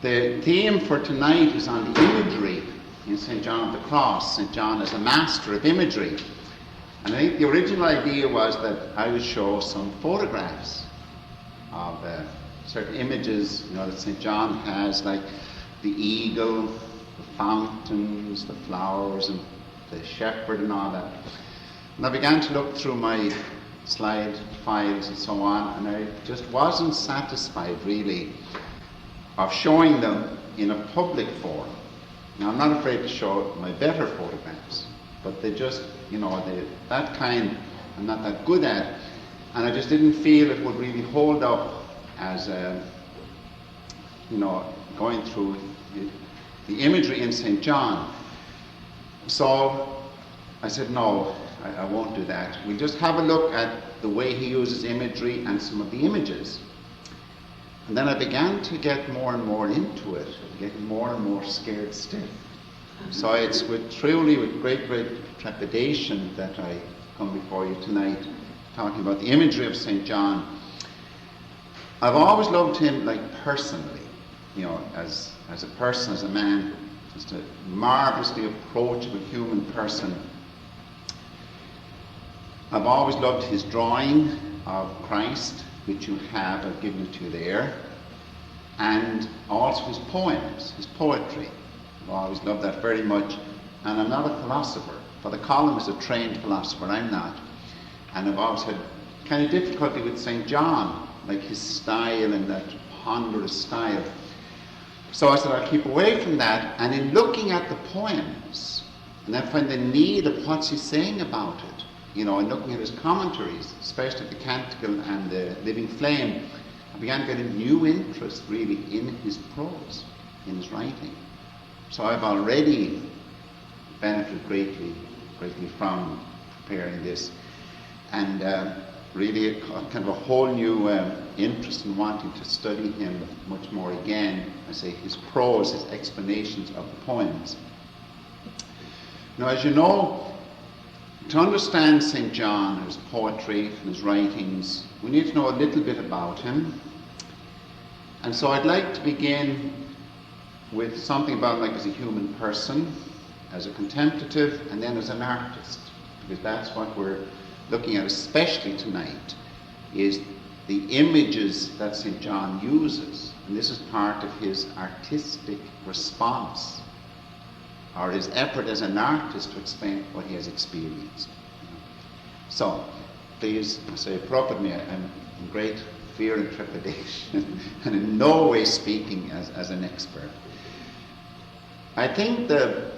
The theme for tonight is on the imagery in St. John of the Cross. St. John is a master of imagery. And I think the original idea was that I would show some photographs of certain images, that St. John has, like the eagle, the fountains, the flowers, and the shepherd and all that. And I began to look through my slide files and so on, and I just wasn't satisfied really of showing them in a public forum. Now, I'm not afraid to show my better photographs, but they just, that kind I'm not that good at, and I just didn't feel it would really hold up as, going through the imagery in St. John. So I said, no, I won't do that. We'll just have a look at the way he uses imagery and some of the images. And then I began to get more and more into it, getting more and more scared stiff. So it's truly with great, great trepidation that I come before you tonight, talking about the imagery of St. John. I've always loved him, personally, as a person, as a man, just a marvelously approachable human person. I've always loved his drawing of Christ, which you have, I've given it to you there, and also his poems, his poetry. I've always loved that very much, and I'm not a philosopher. Father Colin is a trained philosopher, I'm not. And I've always had kind of difficulty with St. John, like his style and that ponderous style. So I said I'll keep away from that, and in looking at the poems, and I find the need of what's he saying about it, and looking at his commentaries, especially the Canticle and the Living Flame, I began getting new interest really in his prose, in his writing. So I've already benefited greatly from preparing this, and really kind of a whole new interest in wanting to study him much more again. I say his prose, his explanations of the poems. Now, as you know, to understand St. John, his poetry and his writings, we need to know a little bit about him. And so I'd like to begin with something about as a human person, as a contemplative, and then as an artist, because that's what we're looking at especially tonight, is the images that St. John uses. And this is part of his artistic response, or his effort as an artist to explain what he has experienced. So, please say appropriately, I'm in great fear and trepidation, and in no way speaking as an expert. I think the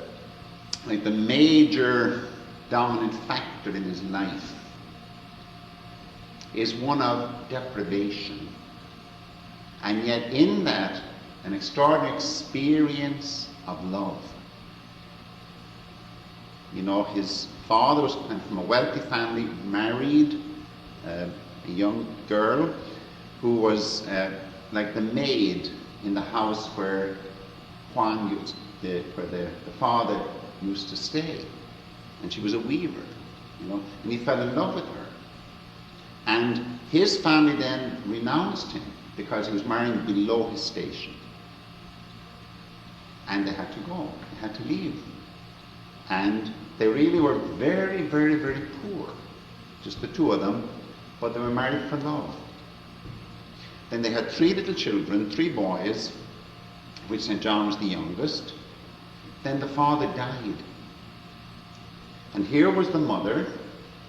major dominant factor in his life is one of deprivation, and yet in that, an extraordinary experience of love. His father was from a wealthy family, married a young girl who was like the maid in the house where the father used to stay. And she was a weaver, and he fell in love with her. And his family then renounced him because he was marrying below his station. And they had to go, they had to leave. And they really were very, very, very poor, just the two of them, but they were married for love. Then they had 3 little children, 3 boys, which St. John was the youngest. Then the father died. And here was the mother.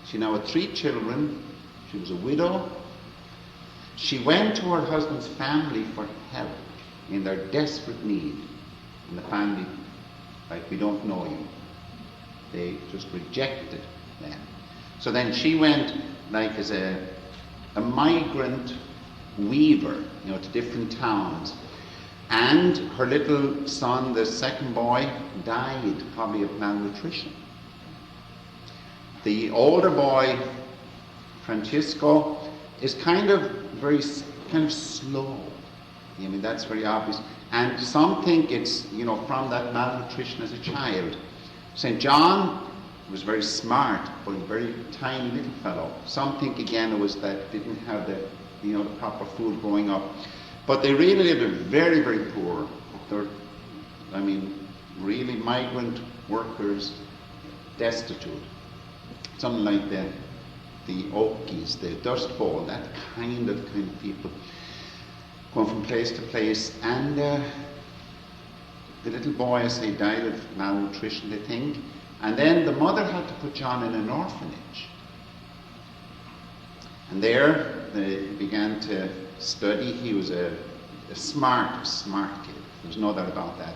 She now had 3 children. She was a widow. She went to her husband's family for help in their desperate need. And the family, we don't know you. They just rejected them. So then she went as a migrant weaver, to different towns. And her little son, the second boy, died probably of malnutrition. The older boy, Francisco, is kind of slow. That's very obvious. And some think it's, from that malnutrition as a child. St. John was very smart, but a very tiny little fellow. Some think again it was that didn't have the proper food growing up. But they really lived very, very poor. They're, really migrant workers, destitute. Something like the Okies, the Dust Bowl, that kind of people going from place to place. And the little boy, as they died of malnutrition, they think. And then the mother had to put John in an orphanage. And there they began to study. He was a smart kid. There's no doubt about that.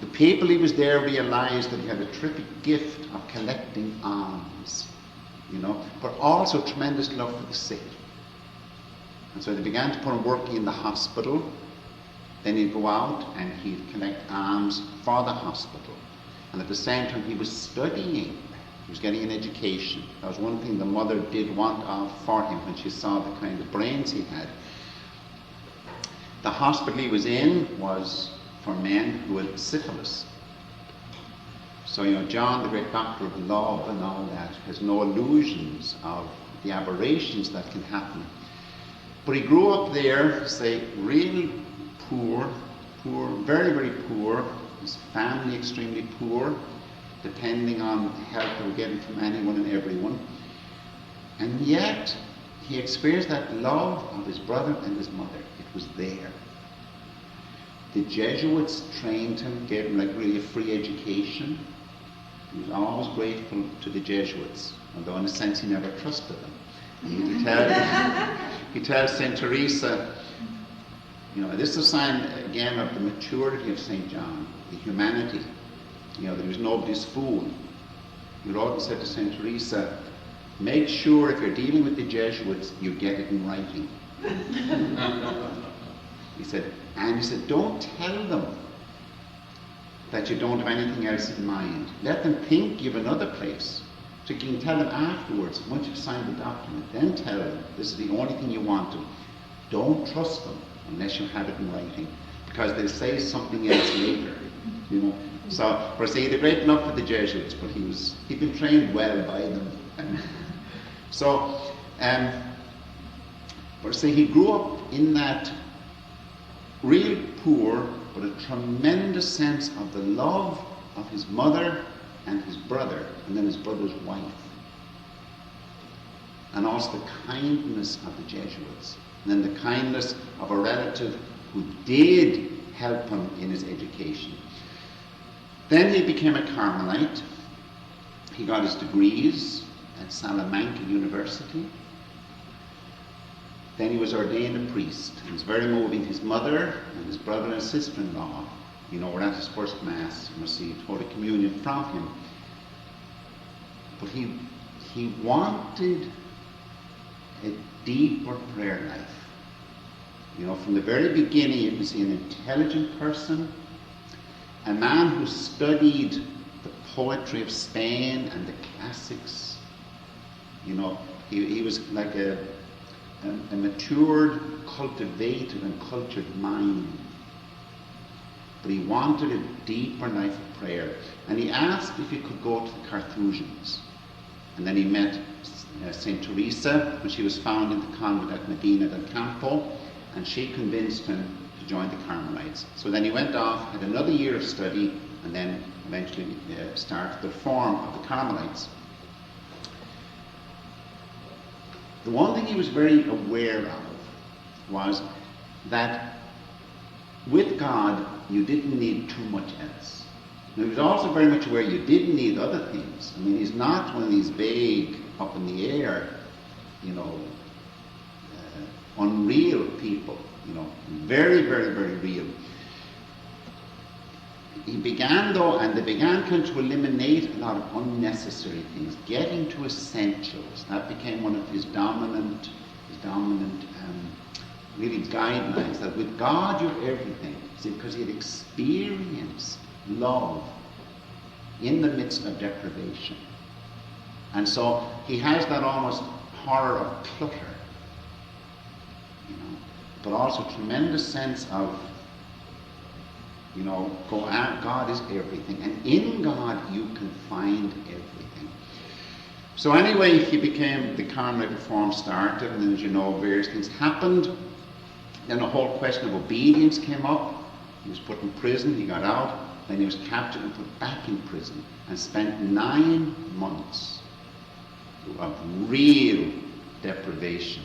The people he was there realized that he had a terrific gift of collecting alms, but also tremendous love for the sick. And so they began to put him working in the hospital. Then he'd go out and he'd collect alms for the hospital. And at the same time he was studying. He was getting an education. That was one thing the mother did want for him when she saw the kind of brains he had. The hospital he was in was for men who had syphilis. So, John, the great doctor of love and all that, has no illusions of the aberrations that can happen. But he grew up there, say, really poor, very, very poor. His family extremely poor, depending on the help they were getting from anyone and everyone. And yet, he experienced that love of his brother and his mother. It was there. The Jesuits trained him, gave him really a free education. He was always grateful to the Jesuits, although in a sense he never trusted them. He tells St. Teresa, this is a sign again of the maturity of St. John, the humanity, that he was nobody's fool. He wrote and said to St. Teresa, make sure if you're dealing with the Jesuits, you get it in writing. He said, don't tell them that you don't have anything else in mind. Let them think you have another place. So you can tell them afterwards, once you've signed the document, then tell them this is the only thing you want to. Don't trust them unless you have it in writing, because they'll say something else later. So, for say, they're great enough for the Jesuits, but he'd been trained well by them. But say he grew up in that really poor, but a tremendous sense of the love of his mother and his brother, and then his brother's wife. And also the kindness of the Jesuits, and then the kindness of a relative who did help him in his education. Then he became a Carmelite. He got his degrees at Salamanca University. Then he was ordained a priest. It was very moving. His mother and his brother and sister-in-law, were at his first Mass and received Holy Communion from him. But he wanted a deeper prayer life. From the very beginning you can see an intelligent person, a man who studied the poetry of Spain and the classics. He was like a matured, cultivated and cultured mind. But he wanted a deeper life of prayer. And he asked if he could go to the Carthusians. And then he met St. Teresa when she was found in the convent at Medina del Campo, and she convinced him to join the Carmelites. So then he went off, had another year of study, and then eventually started the reform of the Carmelites. The one thing he was very aware of was that with God you didn't need too much else. And he was also very much aware you didn't need other things. He's not one of these vague, up in the air, unreal people, very, very, very real. He began though, and they began to eliminate a lot of unnecessary things, getting to essentials. That became one of his dominant really guidelines, that with God you're everything. See, because he had experienced love in the midst of deprivation. And so he has that almost horror of clutter, but also tremendous sense of, God is everything, and in God you can find everything. So anyway, he became, the Carmelite reform started, and then, various things happened. Then the whole question of obedience came up. He was put in prison, he got out, then he was captured and put back in prison and spent 9 months of real deprivation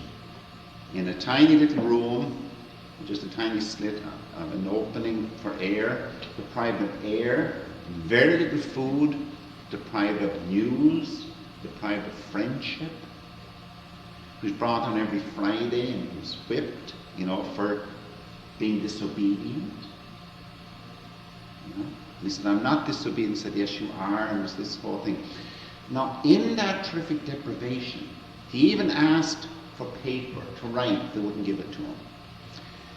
in a tiny little room, just a tiny slit of an opening for air, deprived of air, very little food, deprived of news, deprived of friendship. He was brought on every Friday and he was whipped, for being disobedient. He said, I'm not disobedient. He said, yes, you are. And there's this whole thing. Now, in that terrific deprivation, he even asked for paper to write. They wouldn't give it to him.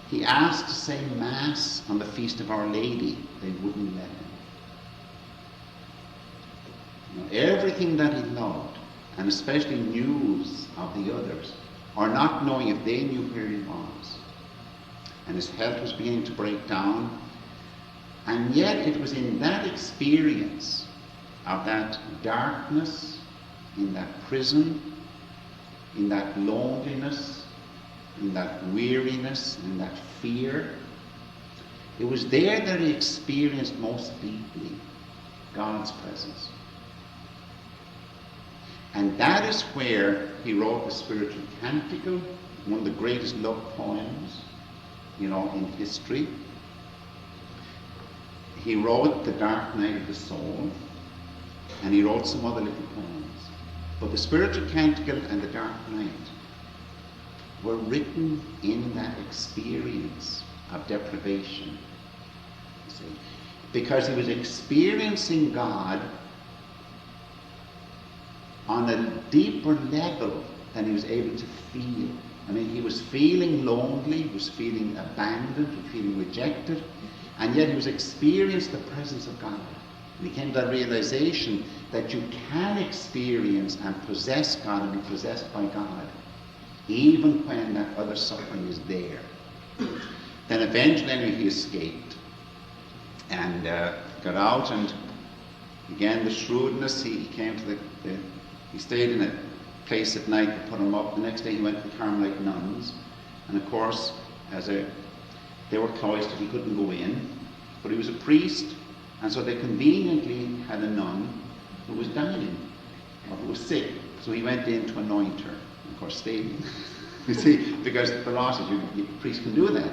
He asked to say Mass on the Feast of Our Lady. They wouldn't let him. Everything that he loved, and especially news of the others, or not knowing if they knew where he was. And his health was beginning to break down. And yet it was in that experience of that darkness, in that prison, in that loneliness, in that weariness, in that fear, it was there that he experienced most deeply God's presence. And that is where he wrote the Spiritual Canticle, one of the greatest love poems, in history. He wrote The Dark Night of the Soul, and he wrote some other little poems. But the Spiritual Canticle and The Dark Night were written in that experience of deprivation, you see, because he was experiencing God on a deeper level than he was able to feel. I mean, he was feeling lonely, he was feeling abandoned, he was feeling rejected, and yet he was experiencing the presence of God. And he came to that realization that you can experience and possess God and be possessed by God, even when that other suffering is there. Then eventually he escaped and got out, and again the shrewdness, he came to he stayed in a place at night to put him up. The next day he went to the Carmelite nuns, and of course they were cloistered, he couldn't go in, but he was a priest, and so they conveniently had a nun who was dying or who was sick, so he went in to anoint her, and of course stayed in. You see, because the law says the priest can do that.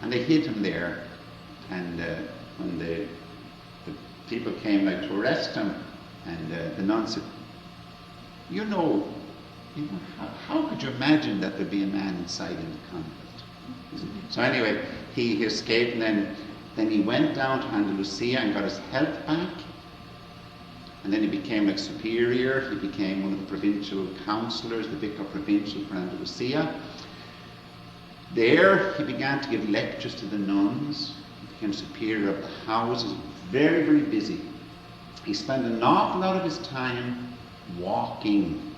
And they hid him there, and when the people came to arrest him, and the nun said, how could you imagine that there'd be a man inside in the convent? So anyway, he escaped, and then he went down to Andalusia and got his health back, and then he became superior. He became one of the provincial councillors, the vicar provincial for Andalusia. There he began to give lectures to the nuns. He became superior of the houses, very, very busy. He spent an awful lot of his time walking,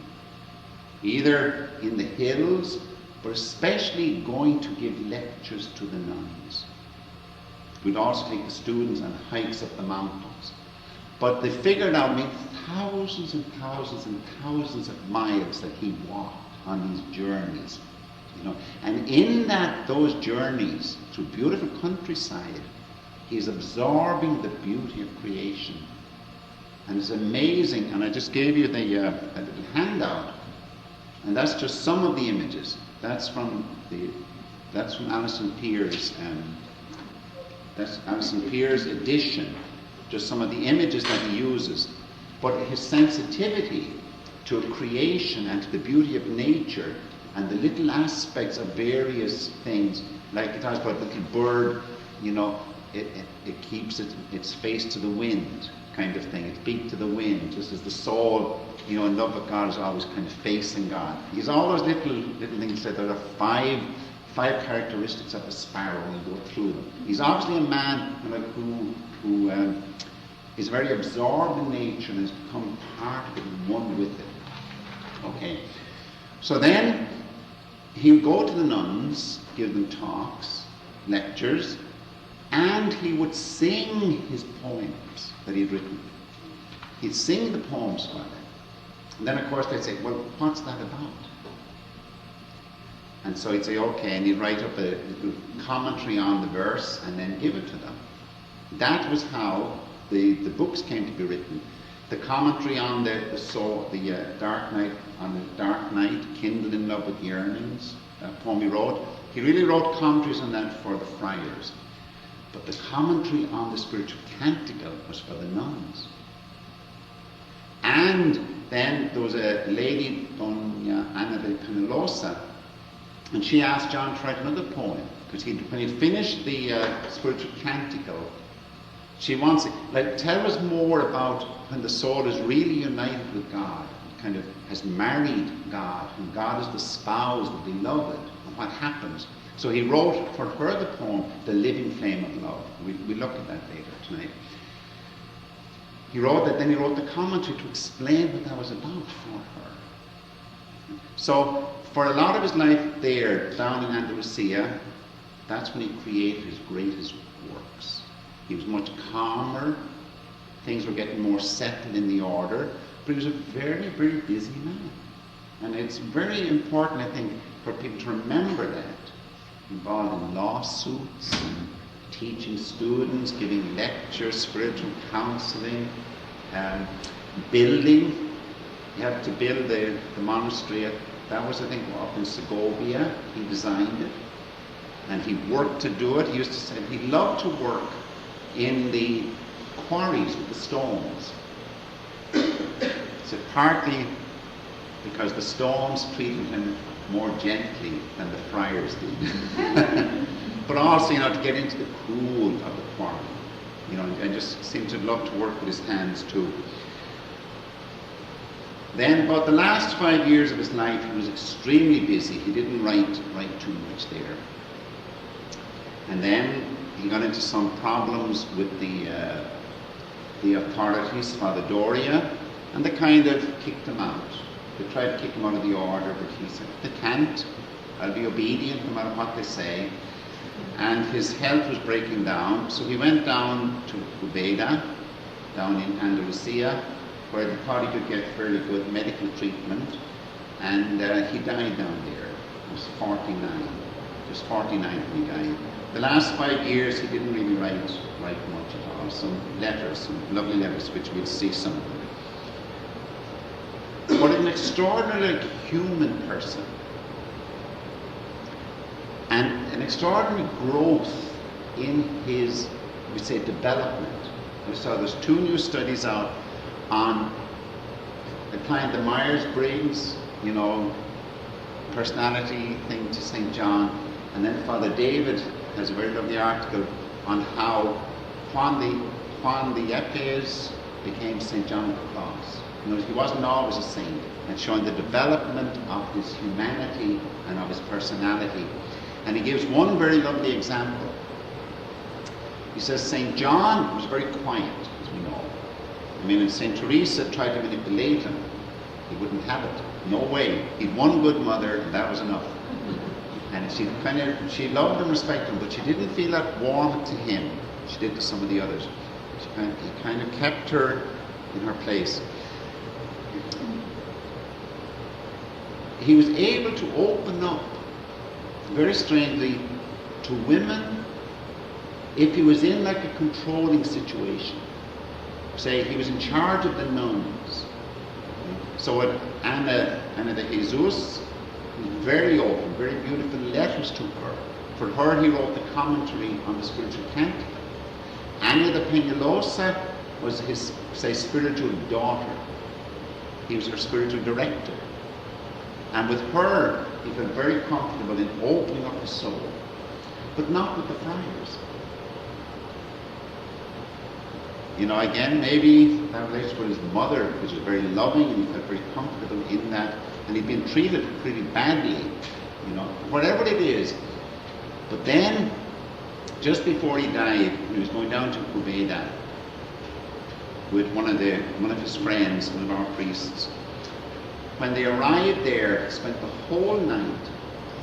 either in the hills, but especially going to give lectures to the nuns. We'd also take the students on hikes up the mountains. But they figured out, thousands and thousands and thousands of miles that he walked on these journeys. And in those journeys through beautiful countryside, he's absorbing the beauty of creation. And it's amazing, and I just gave you a little handout, and that's just some of the images. That's from Alison Pier's. That's Alison Pier's edition. Just some of the images that he uses, but his sensitivity to creation and to the beauty of nature and the little aspects of various things, like it talks about the little bird, it keeps its face to the wind, kind of thing. Its beak to the wind, just as the soul, in love with God, is always kind of facing God. He's all those little things that there are five characteristics of a sparrow, and we'll go through them. He's obviously a man who is very absorbed in nature and has become part of it and one with it. Okay. So then he would go to the nuns, give them talks, lectures, and he would sing his poems that he'd written. He'd sing the poems for them. And then of course they'd say, well, what's that about? And so he'd say, okay, and he'd write up a little commentary on the verse and then give it to them. That was how the books came to be written. The commentary on the dark night, kindled in love with yearnings, poem he wrote. He really wrote commentaries on that for the friars. But the commentary on the spiritual canticle was for the nuns. And then there was a lady, Dona Ana de Penalosa, and she asked John to write another poem, because when he'd finished the spiritual canticle, she wants it, like, tell us more about when the soul is really united with God, kind of has married God, and God is the spouse, the beloved, and what happens. So he wrote for her the poem, The Living Flame of Love. We'll look at that later tonight. He wrote that, then he wrote the commentary to explain what that was about for her. So for a lot of his life there, down in Andalusia, that's when he created his greatest works. He was much calmer, things were getting more settled in the order, but he was a very, very busy man. And it's very important, I think, for people to remember that. Involved in lawsuits, and teaching students, giving lectures, spiritual counseling, building. He had to build the monastery. That was, I think, up in Segovia. He designed it. And he worked to do it. He used to say he loved to work in the quarries with the stones. So partly because the stones treated him more gently than the friars did. But also, to get into the cool of the quarry. And just seemed to love to work with his hands too. Then about the last 5 years of his life, he was extremely busy. He didn't write too much there. And then he got into some problems with the authorities, Father Doria, and they kind of kicked him out. They tried to kick him out of the order, but he said, they can't. I'll be obedient no matter what they say. And his health was breaking down, so he went down to Ubeda, down in Andalusia, where they thought he could get fairly good medical treatment, and he died down there. He was 49. Just 49 when he died. The last 5 years he didn't really write much at all. Some letters, some lovely letters, which we'll see some of them. But an extraordinarily human person, and an extraordinary growth in his, we say, development. We saw there's 2 new studies out on applying the Myers-Briggs, personality thing to St. John, and then Father David has a very lovely article on how Juan the Yepes became St. John of the Cross. He wasn't always a saint, and showing the development of his humanity and of his personality. And he gives one very lovely example. He says St. John was very quiet, as we know. And St. Teresa tried to manipulate him. He wouldn't have it. No way. He'd one good mother, and that was enough. And she loved and respected him, but she didn't feel that warmth to him. She did to some of the others. He kind of kept her in her place. He was able to open up, very strangely, to women if he was in like a controlling situation. Say he was in charge of the nuns. So at Ana de Jesus, he was very open, very beautiful letters to her. For her, he wrote the commentary on the spiritual canticle. Ana de Peñalosa was his, spiritual daughter. He was her spiritual director. And with her, he felt very comfortable in opening up his soul, but not with the friars. Again, maybe that relates with his mother, which was very loving, and he felt very comfortable in that, and he'd been treated pretty badly, whatever it is. But then, just before he died, he was going down to Ubeda with one of his friends, one of our priests. When they arrived there, he spent the whole night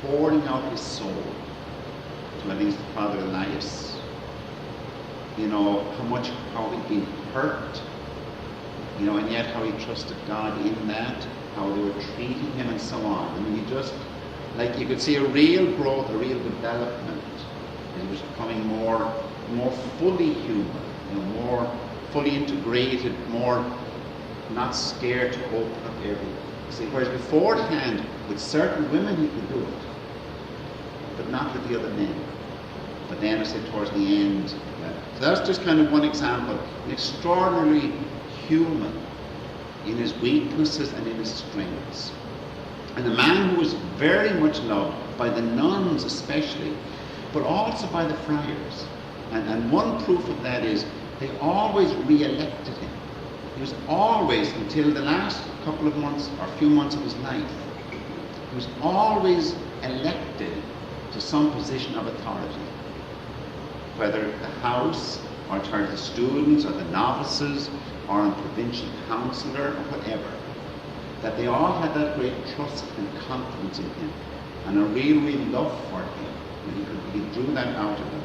pouring out his soul to, I think, Father Elias. How he'd been hurt, and yet how he trusted God in that, how they were treating him and so on. He just like you could see a real growth, a real development. He was becoming more fully human, more fully integrated, more not scared to open up everything. See, whereas beforehand, with certain women he could do it, but not with the other men. But then I said towards the end, so that's just kind of one example. An extraordinarily human in his weaknesses and in his strengths. And a man who was very much loved by the nuns especially, but also by the friars. And one proof of that is they always re-elected him. He was always, until the last couple of months or few months of his life, he was always elected to some position of authority. Whether the house, or to the students, or the novices, or a provincial councillor, or whatever. That they all had that great trust and confidence in him, and a real love for him. And he drew that out of them.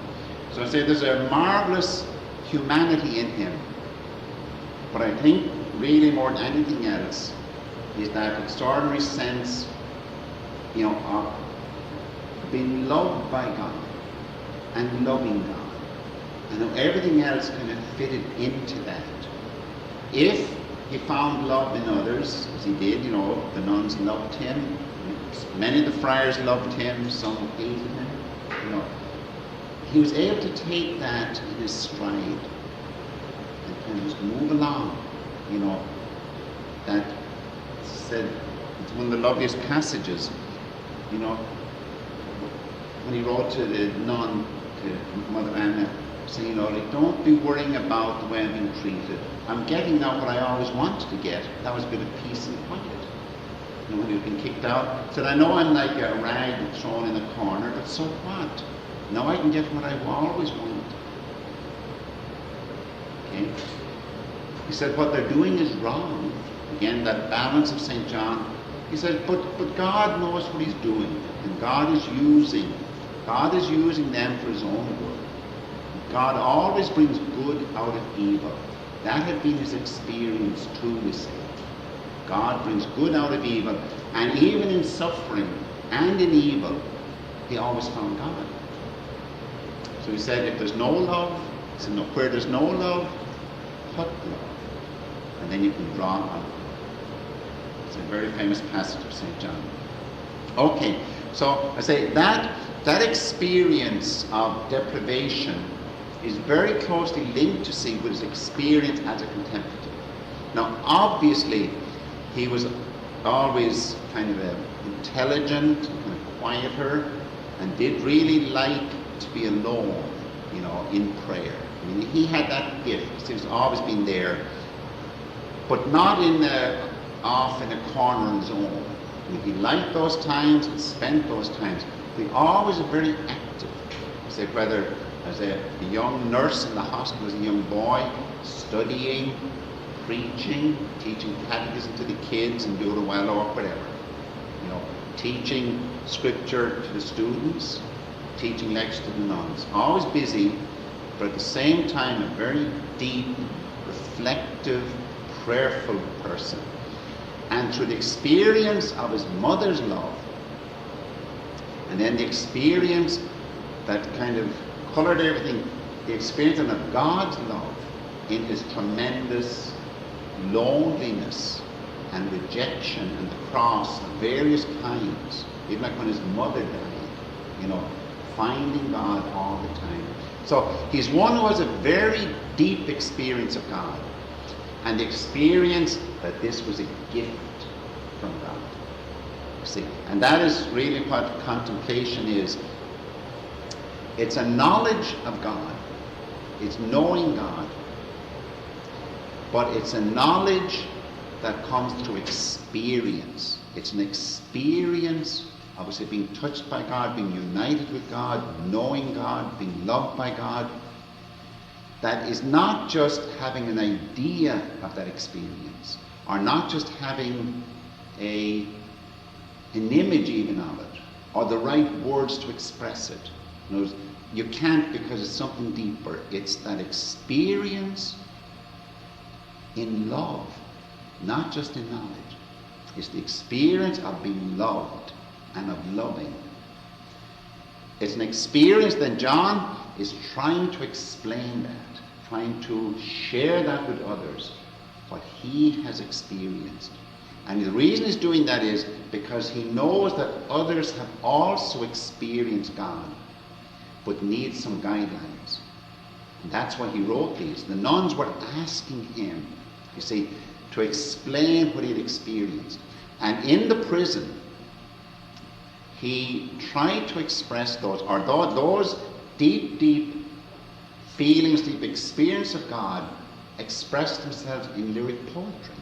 So I say there's a marvellous humanity in him. But I think really more than anything else is that extraordinary sense, of being loved by God and loving God. And how everything else kind of fitted into that. If he found love in others, as he did, the nuns loved him, many of the friars loved him, some hated him, he was able to take that in his stride and kind of just move along, that said, it's one of the loveliest passages, when he wrote to the nun, to Mother Anna, saying, don't be worrying about the way I'm being treated. I'm getting now what I always wanted to get. That was a bit of peace and quiet. When he had been kicked out, said, I know I'm like a rag thrown in a corner, but so what? Now I can get what I always wanted. Okay? He said, what they're doing is wrong. Again, that balance of St. John. He said, but God knows what he's doing, and God is using them for his own good. God always brings good out of evil. That had been his experience too, we say. God brings good out of evil, and even in suffering and in evil, he always found God. So he said, if there's no love, he said, no, where there's no love, put love. And then you can draw on it. It's a very famous passage of St. John. Okay, so I say that experience of deprivation is very closely linked to see with his experience as a contemplative. Now, obviously, he was always kind of intelligent, kind of quieter, and did really like to be alone, in prayer. I mean, he had that gift. It's always been there, but not off in a corner on his own. I mean, he liked those times and spent those times. But he always was very active. Say, whether as a young nurse in the hospital, as a young boy, studying, preaching, teaching catechism to the kids and doing it well or whatever. Teaching scripture to the students, teaching lectures to the nuns. Always busy, but at the same time a very deep, reflective, prayerful person. And through the experience of his mother's love, and then the experience that kind of colored everything, the experience of God's love in his tremendous loneliness and rejection and the cross of various kinds, even like when his mother died, finding God all the time. So he's one who has a very deep experience of God, and the experience that this was a gift from God. See, and that is really what contemplation is. It's a knowledge of God. It's knowing God. But it's a knowledge that comes through experience. It's an experience, obviously, being touched by God, being united with God, knowing God, being loved by God. That is not just having an idea of that experience, or not just having an image even of it, or the right words to express it. In other words, you can't, because it's something deeper. It's that experience in love, not just in knowledge. It's the experience of being loved and of loving. It's an experience that John is trying to explain that, trying to share that with others, what he has experienced. And the reason he's doing that is because he knows that others have also experienced God, but need some guidelines. And that's why he wrote these. The nuns were asking him, you see, to explain what he'd experienced. And in the prison, he tried to express those deep, deep feelings, deep experience of God expressed themselves in lyric poetry.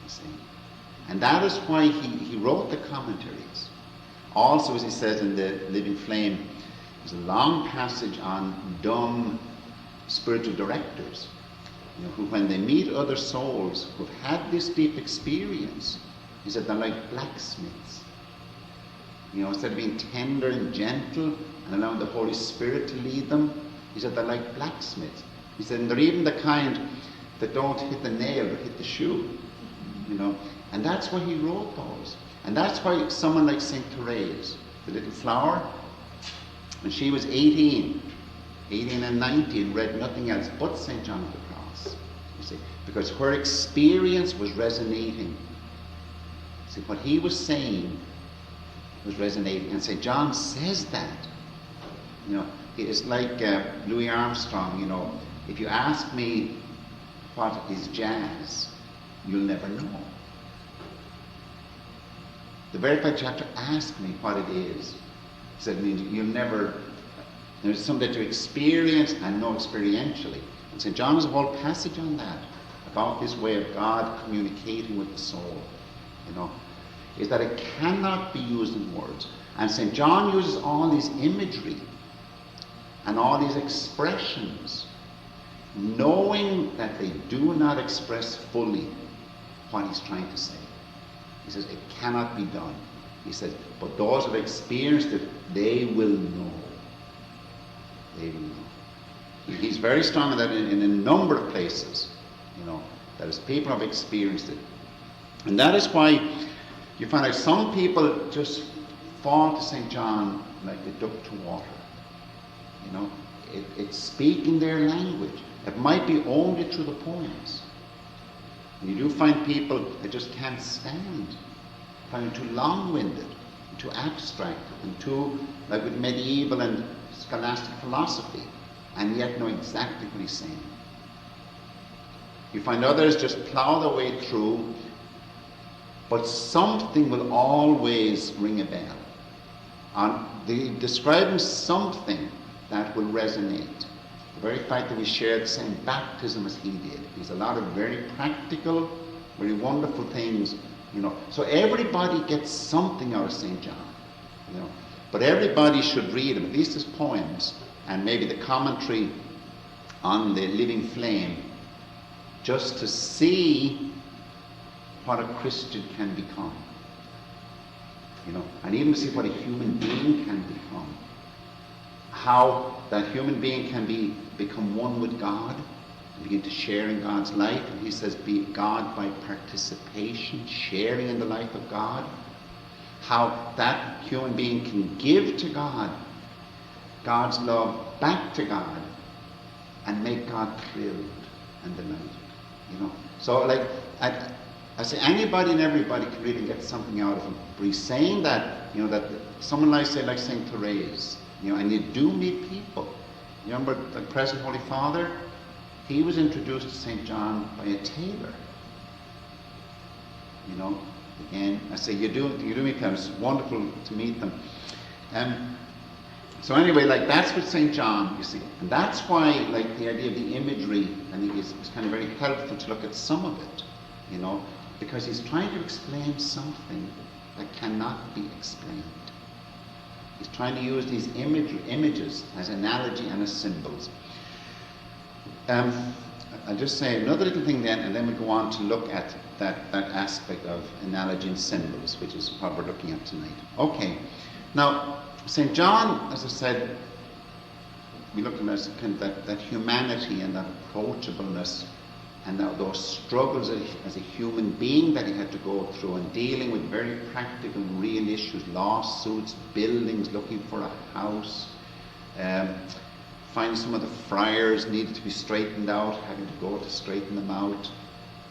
You see. And that is why he wrote the commentaries. Also, as he says in the Living Flame, there's a long passage on dumb spiritual directors, who when they meet other souls who've had this deep experience, he said they're like blacksmiths. Instead of being tender and gentle and allowing the Holy Spirit to lead them, he said they're like blacksmiths. He said, and they're even the kind that don't hit the nail but hit the shoe. And that's why he wrote those. And that's why someone like St. Therese, the little flower, when she was 18 and 19, read nothing else but St. John of the Cross. You see, because her experience was resonating. See, what he was saying was resonating. And St. John says that. It's like Louis Armstrong, if you ask me what is jazz, you'll never know. The very fact you have to ask me what it is, he said, means you'll never, there's something that you experience and know experientially. And St. John has a whole passage on that, about this way of God communicating with the soul, is that it cannot be used in words. And St. John uses all these imagery and all these expressions, knowing that they do not express fully what he's trying to say. He says it cannot be done. He says, but those who have experienced it, they will know. They will know. He's very strong in that in a number of places, that as people have experienced it. And that is why you find out some people just fall to St. John like a duck to water. It's speaking their language. It might be only through the poems. And you do find people that just can't stand, find it too long-winded, too abstract, and too, like with medieval and scholastic philosophy, and yet know exactly what he's saying. You find others just plow their way through, but something will always ring a bell. They're describing something that will resonate. The very fact that we share the same baptism as he did. There's a lot of very practical, very wonderful things, So everybody gets something out of St. John, But everybody should read him, at least his poems, and maybe the commentary on the Living Flame, just to see what a Christian can become. And even to see what a human being can become. How that human being can become one with God, and begin to share in God's life. And he says, be God by participation, sharing in the life of God. How that human being can give to God God's love back to God, and make God thrilled and delighted. So like I say, anybody and everybody can really get something out of him. But he's saying that, that someone like St. Therese, and you do meet people. You remember the present Holy Father? He was introduced to St. John by a tailor. Again, I say you do meet them. It's wonderful to meet them. So anyway, that's with St. John, you see. And that's why, the idea of the imagery, I think is kind of very helpful to look at some of it, because he's trying to explain something that cannot be explained. He's trying to use these images as analogy and as symbols. I'll just say another little thing then, and then we go on to look at that aspect of analogy and symbols, which is what we're looking at tonight. Okay, now St. John, as I said, we looked at kind of that humanity and that approachableness and those struggles as a human being that he had to go through, and dealing with very practical, real issues, lawsuits, buildings, looking for a house, finding some of the friars needed to be straightened out, having to go to straighten them out.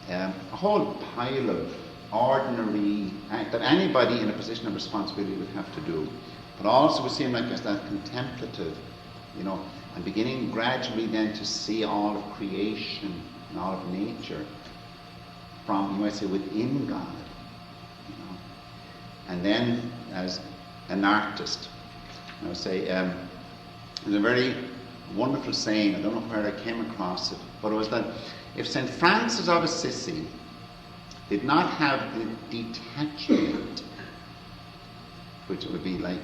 A whole pile of ordinary act that anybody in a position of responsibility would have to do. But also we see him like as that contemplative, and beginning gradually then to see all of creation and all of nature from, you might say, within God. And then as an artist, I would say, there's a very wonderful saying, I don't know where I came across it, but it was that if St. Francis of Assisi did not have the detachment, which would be like,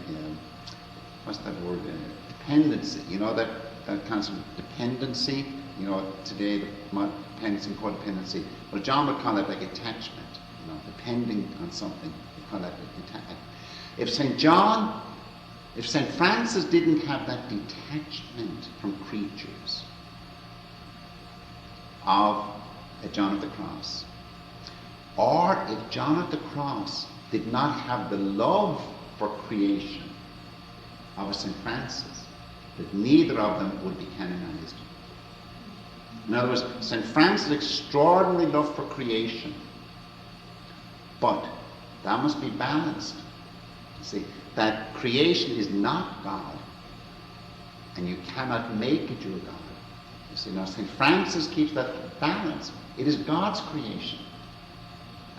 what's that word, dependency, that concept of dependency, today the dependency and codependency, well, John would call it like attachment, depending on something, we call that attachment. If St. Francis didn't have that detachment from creatures of John of the Cross, or if John of the Cross did not have the love for creation of a St. Francis, that neither of them would be canonized. In other words, St. Francis' extraordinary love for creation, but that must be balanced. You see, that creation is not God, and you cannot make it your God. You see, now St. Francis keeps that balance. It is God's creation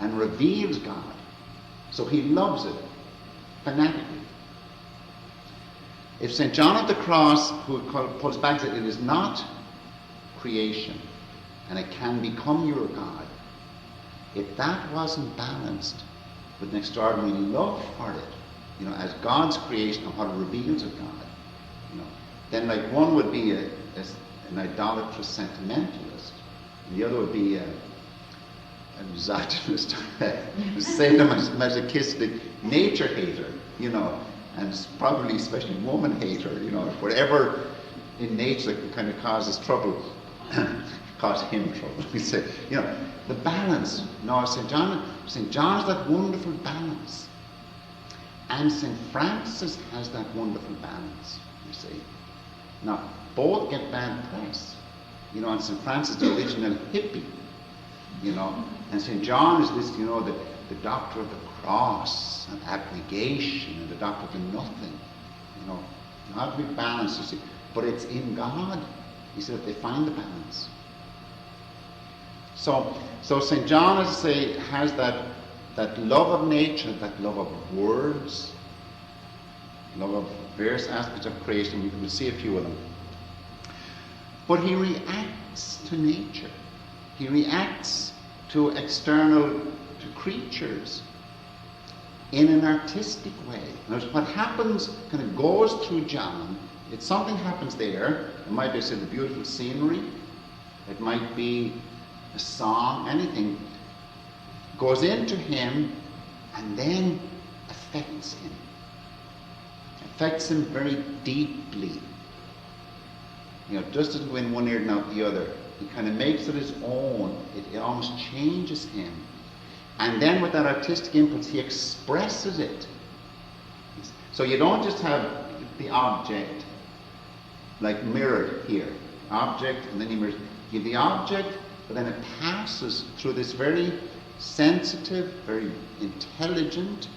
and reveals God, so he loves it fanatically. If St. John of the Cross, who pulls back, said it is not creation and it can become your God, if that wasn't balanced with an extraordinary love for it, as God's creation and what it reveals of God, then like one would be an idolatrous sentimentalist, and the other would be a misogynist, sadomasochistic nature hater, and probably especially woman hater, whatever in nature that can kind of cause us trouble, cause him trouble. We say, the balance. No, St. John is that wonderful balance. And St. Francis has that wonderful balance, you see. Now, both get bad press. And St. Francis, the original hippie, and St. John is this, the doctor of the cross and abnegation and the doctor of the nothing. You have to be balanced, you see. But it's in God, he said, that they find the balance. So St. John, as I say, has that love of nature, that love of words, love of various aspects of creation. We will see a few of them. But he reacts to nature. He reacts to to creatures in an artistic way. Now, what happens kind of goes through John. It's something happens there. It might be, say, the beautiful scenery. It might be a song, anything goes into him and then affects him. Affects him very deeply. Just doesn't go in one ear and out the other. He kind of makes it his own. It almost changes him. And then with that artistic impulse, he expresses it. So you don't just have the object like mirrored here. Object, and then he mirrors. You have the object, but then it passes through this very sensitive, very intelligent,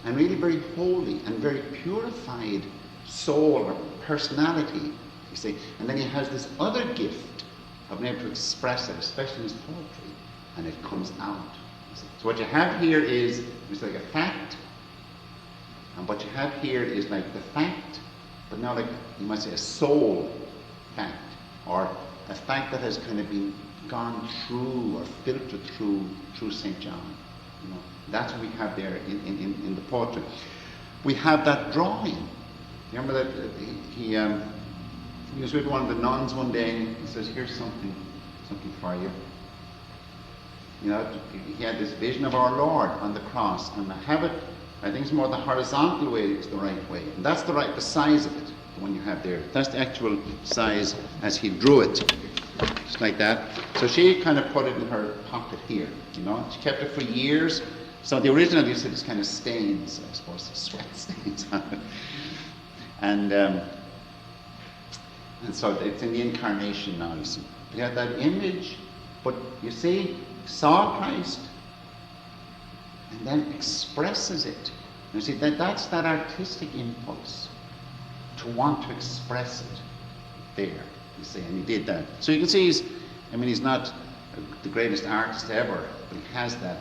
and really very holy and very purified soul or personality, you see. And then he has this other gift of being able to express it, especially in his poetry, and it comes out. So what you have here is it's like a fact, and what you have here is like the fact, but now like you might say a soul fact, or a fact that has kind of been gone through or filtered through St. John. That's what we have there in the poetry. We have that drawing. Remember that he was with one of the nuns one day and he says, "Here's something for you." He had this vision of our Lord on the cross, and I think it's more the horizontal way is the right way. And that's the size of it, the one you have there. That's the actual size as he drew it. just like that. So she kind of put it in her pocket here, you know. She kept it for years. So the original, you said, is kind of stains, I suppose, sweat stains on it. And so it's in the incarnation now, you see. You have that image, but you see, saw Christ, and then expresses it. You see, that's that artistic impulse to want to express it there, you see, and he did that. So you can see he's not the greatest artist ever, but he has that.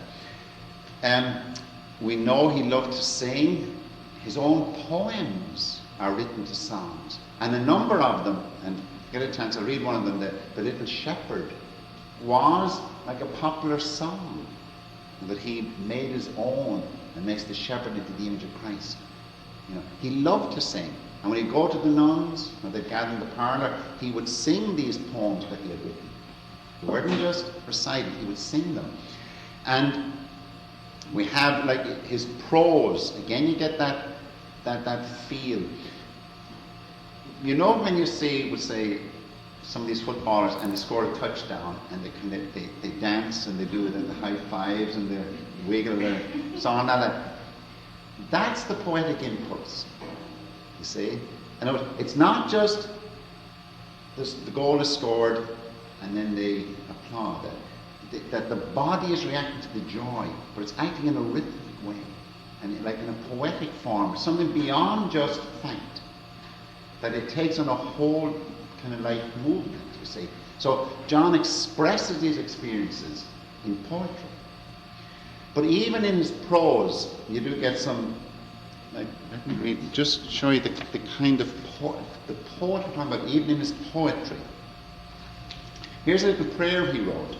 We know he loved to sing. His own poems are written to songs, and a number of them, and if you get a chance, I'll read one of them, the Little Shepherd, was like a popular song that he made his own and makes the shepherd into the image of Christ. You know, he loved to sing. And when he'd go to the nuns, when they'd gather in the parlour, he would sing these poems that he had written. They weren't just recited, he would sing them. And we have like his prose. Again, you get that feel. You know when you see, would say, some of these footballers and they score a touchdown and they dance and they do the high fives and they wiggle their song and all that. That's the poetic impulse, you see. And it's not just the goal is scored and then they applaud it. That the body is reacting to the joy, but it's acting in a rhythmic way and like in a poetic form, something beyond just fact. That it takes on a whole kind of life movement, you see. So John expresses these experiences in poetry. But even in his prose, you do get some, like, let me read, just show you the kind of the poet we're talking about, even in his poetry. Here's a little prayer he wrote.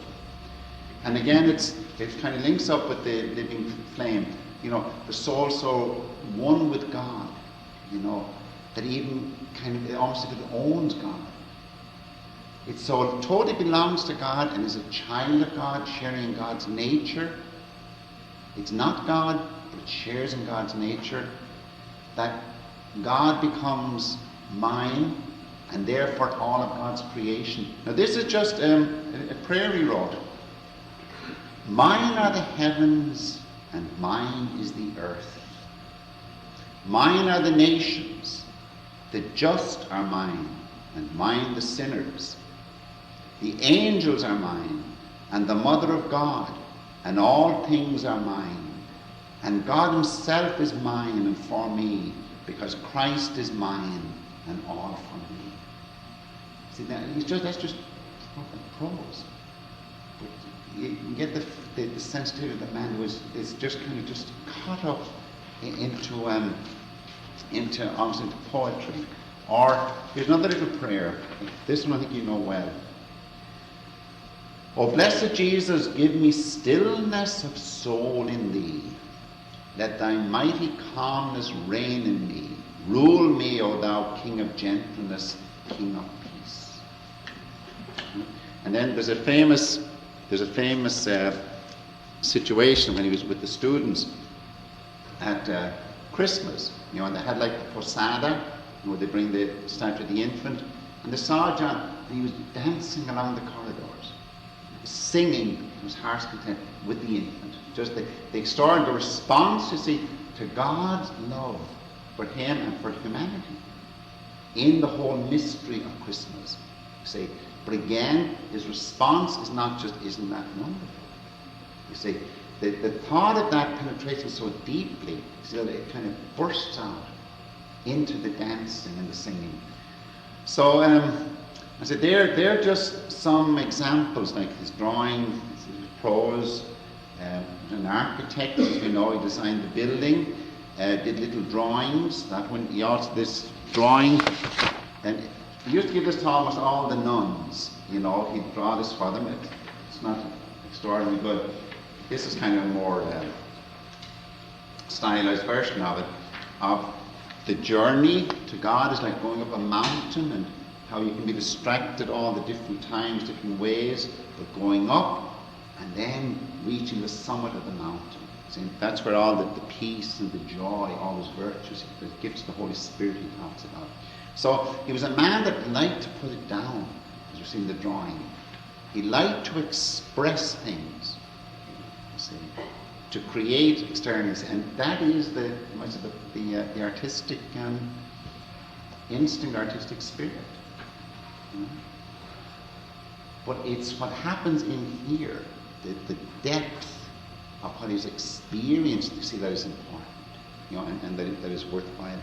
And again, it kind of links up with the living flame. You know, the soul so one with God, you know, that even kind of almost like it owns God. Its soul totally belongs to God and is a child of God, sharing God's nature. It's not God, but it shares in God's nature. That God becomes mine, and therefore all of God's creation. Now this is just a prayer he wrote. Mine are the heavens, and mine is the earth. Mine are the nations, the just are mine, and mine the sinners. The angels are mine, and the mother of God, and all things are mine. And God himself is mine and for me, because Christ is mine and all for me. See, that's just prose. But you get the sensitivity of the man who is just kind of just caught up into poetry. Or here's another little prayer. This one I think you know well. O blessed Jesus, give me stillness of soul in thee. Let thy mighty calmness reign in me. Rule me, O thou King of gentleness, King of peace. And then there's a famous situation when he was with the students at Christmas. You know, and they had like the posada, where they bring the statue of the infant, and they saw John, and he was dancing along the corridors, singing his heart's content with the infant. Just the extraordinary response, you see, to God's love for him and for humanity in the whole mystery of Christmas. You see, but again, his response is not just, isn't that wonderful? You see, the thought of that penetrates him so deeply, you see, that it kind of bursts out into the dancing and the singing. So, I said, they're just some examples, like his drawing, his prose. An architect, as we know, he designed the building, did little drawings. That one, he also this drawing, and he used to give this to almost all the nuns. You know, he'd draw this for them. It's not extraordinarily good. This is kind of a more stylized version of it. Of the journey to God is like going up a mountain, and how you can be distracted all the different times, different ways, but going up and then reaching the summit of the mountain. See, that's where all the peace and the joy, all those virtues, the gifts of the Holy Spirit he talks about. So he was a man that liked to put it down, as you see in the drawing. He liked to express things, you see, to create externals, and that is the artistic instinct, artistic spirit. But it's what happens in here, the depth of what is experienced, you see, that is important, and that is worthwhile.